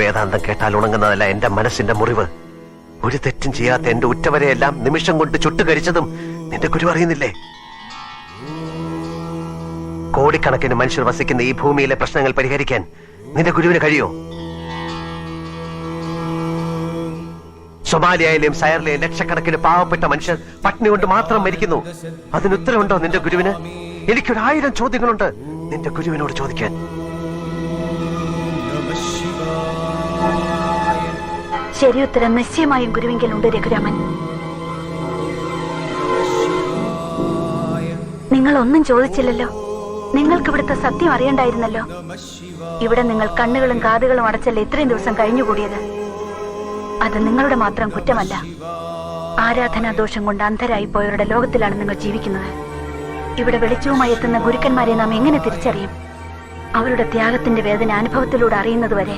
വേദാന്തം കേട്ടാൽ ഉണങ്ങുന്നതല്ല എന്റെ മനസ്സിന്റെ മുറിവ്. ഒരു തെറ്റും ചെയ്യാത്ത എന്റെ ഉറ്റവരെയെല്ലാം നിമിഷം കൊണ്ട് ചുട്ടുകരിച്ചതും നിന്റെ ഗുരു അറിയുന്നില്ലേ? കോടിക്കണക്കിന് മനുഷ്യർ വസിക്കുന്ന ഈ ഭൂമിയിലെ പ്രശ്നങ്ങൾ പരിഹരിക്കാൻ നിന്റെ ഗുരുവിന് കഴിയോ? സൊമാലിയയിലെയും സയറിലെയും ലക്ഷക്കണക്കിന് പാവപ്പെട്ട മനുഷ്യർ പട്ടിണി കൊണ്ട് മാത്രം മരിക്കുന്നു. അതിന് ഉത്തരവുണ്ടോ നിന്റെ ഗുരുവിന്? എനിക്കൊരു1000 ചോദ്യങ്ങളുണ്ട് നിന്റെ ഗുരുവിനോട് ചോദിക്കാൻ. ശരി ഉത്തരം നിശ്ചയമായും ഗുരുവിങ്കലുണ്ട് രഘുരാമൻ. നിങ്ങൾ ഒന്നും ചോദിച്ചില്ലല്ലോ. നിങ്ങൾക്ക് ഇവിടുത്തെ സത്യം അറിയണ്ടായിരുന്നല്ലോ. ഇവിടെ നിങ്ങൾ കണ്ണുകളും കാതുകളും അടച്ചല്ലേ ഇത്രയും ദിവസം കഴിഞ്ഞുകൂടിയത്. അത് നിങ്ങളുടെ മാത്രം കുറ്റമല്ല. ആരാധനാ ദോഷം കൊണ്ട് അന്ധരായി പോയവരുടെ ലോകത്തിലാണ് നിങ്ങൾ ജീവിക്കുന്നത്. ഇവിടെ വെളിച്ചവുമായി എത്തുന്ന ഗുരുക്കന്മാരെ നാം എങ്ങനെ തിരിച്ചറിയും? അവരുടെ ത്യാഗത്തിന്റെ വേദന അനുഭവത്തിലൂടെ അറിയുന്നതുവരെ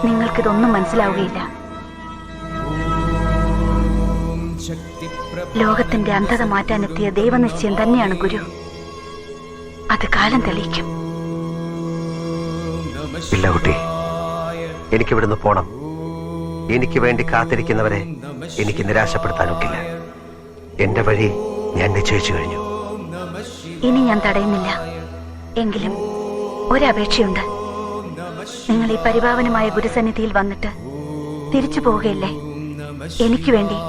നിങ്ങൾക്കിതൊന്നും മനസ്സിലാവുകയില്ല. ലോകത്തിന്റെ അന്ധത മാറ്റാനെത്തിയ ദൈവനിശ്ചയം തന്നെയാണ് ഗുരു. അത് കാലം തെളിയിക്കും. ഇല്ല കുട്ടി, എനിക്കിവിടുന്ന് പോണം. എനിക്ക് വേണ്ടി കാത്തിരിക്കുന്നവരെ എനിക്ക് നിരാശപ്പെടുത്താനൊക്കില്ല. എന്റെ വഴി ഞാൻ നിശ്ചയിച്ചു കഴിഞ്ഞു. ഇനി ഞാൻ തടയുന്നില്ല. എങ്കിലും ഒരപേക്ഷയുണ്ട്. നിങ്ങൾ ഈ പരിപാവനമായ ഗുരുസന്നിധിയിൽ വന്നിട്ട് തിരിച്ചു പോവുകയല്ലേ? എനിക്ക് വേണ്ടി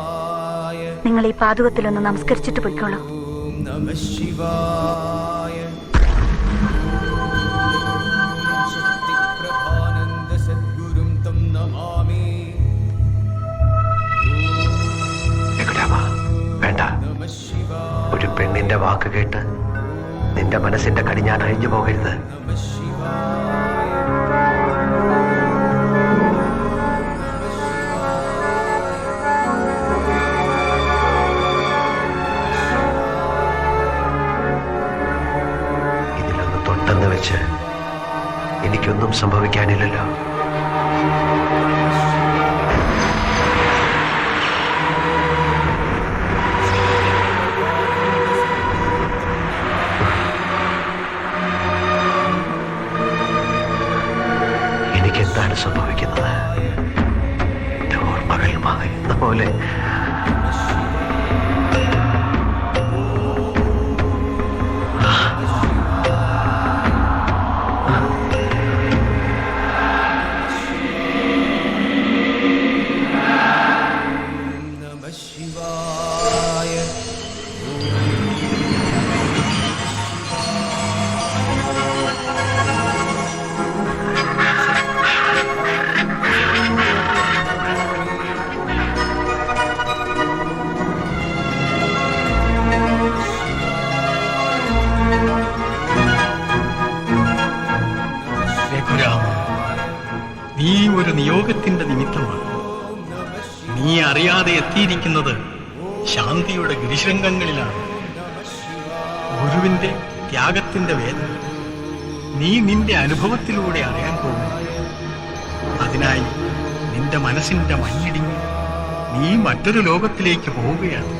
നിങ്ങൾ ഈ പാതുകത്തിലൊന്ന് നമസ്കരിച്ചിട്ട് പൊയ്ക്കോളൂ. വേണ്ട, ഒരു പെണ്ണിന്റെ വാക്ക് കേട്ട് നിന്റെ മനസ്സിന്റെ കടിഞ്ഞാൻ അഴിഞ്ഞു പോകരുത്. ഇതിലൊന്ന് തൊട്ടെന്ന് വെച്ച് എനിക്കൊന്നും സംഭവിക്കാനില്ലല്ലോ. എന്താണ് സംഭവിക്കുന്നത്? എന്റെ ഓർമ്മകൾ മായുന്ന പോലെ. നീ ഒരു നിയോഗത്തിന്റെ നിമിത്തമാണ്. നീ അറിയാതെ എത്തിയിരിക്കുന്നത് ശാന്തിയുടെ ഗിരിശൃംഗങ്ങളിലാണ്. ഗുരുവിന്റെ ത്യാഗത്തിന്റെ വേദന നീ നിന്റെ അനുഭവത്തിലൂടെ അറിയാൻ പോകുന്നു. അതിനായി നിന്റെ മനസ്സിന്റെ മഞ്ഞിടിഞ്ഞ് നീ മറ്റൊരു ലോകത്തിലേക്ക് പോവുകയാണ്.